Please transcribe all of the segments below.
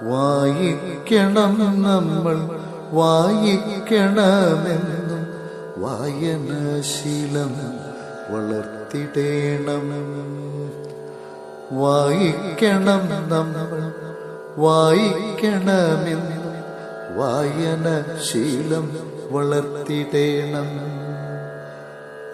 വായിക്കണം നമ്മൾ വായിക്കണമെന്നും വായനാശീലം വളർത്തിടേണം. വായിക്കണം നമ്മൾ വായിക്കണമെന്നും വായനാശീലം വളർത്തിടേണം.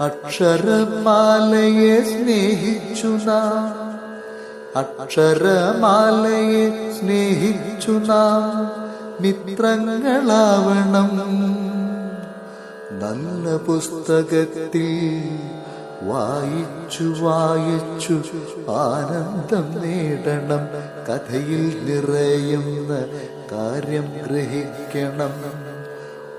അക്ഷരമാലയെ സ്നേഹിച്ചു നാം, അക്ഷരമാലയെ സ്നേഹിച്ചു നാം മിത്രങ്ങളാവണം. നല്ല പുസ്തകത്തിൽ വായിച്ചു വായിച്ചു ആനന്ദം നേടണം. കഥയിൽ നിറയുന്ന കാര്യം ഗ്രഹിക്കണം.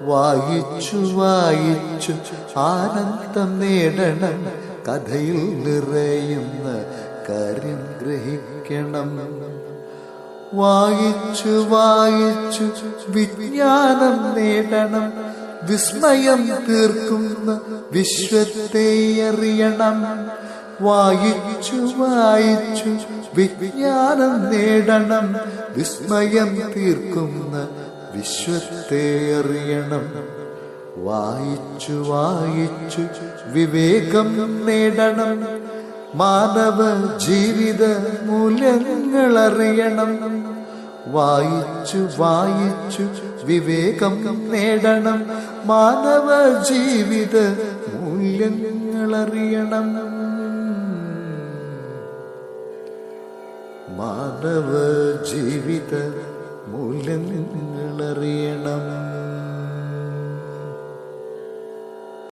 വായിച്ചു വായിച്ചു ആനന്ദം നേടണം. കഥയിൽ നിറയുന്ന കാര്യം ഗ്രഹിക്കണം. വായിച്ചു വായിച്ചു വിജ്ഞാനം നേടണം. വിസ്മയം തീർക്കുന്ന വിശ്വത്തെ അറിയണം. വായിച്ചു വായിച്ചു വിജ്ഞാനം നേടണം. വിസ്മയം തീർക്കുന്ന വിശ്വത്തെ അറിയണം. വായിച്ചു വായിച്ചു വിവേകം നേടണം. മാനവ ജീവിത മൂല്യങ്ങൾ അറിയണം. വായിച്ചു വായിച്ചു വിവേകം നേടണം. മാനവ ജീവിത മൂല്യങ്ങൾ അറിയണം. മാനവ ജീവിത മൂല്യങ്ങൾ അറിയണം.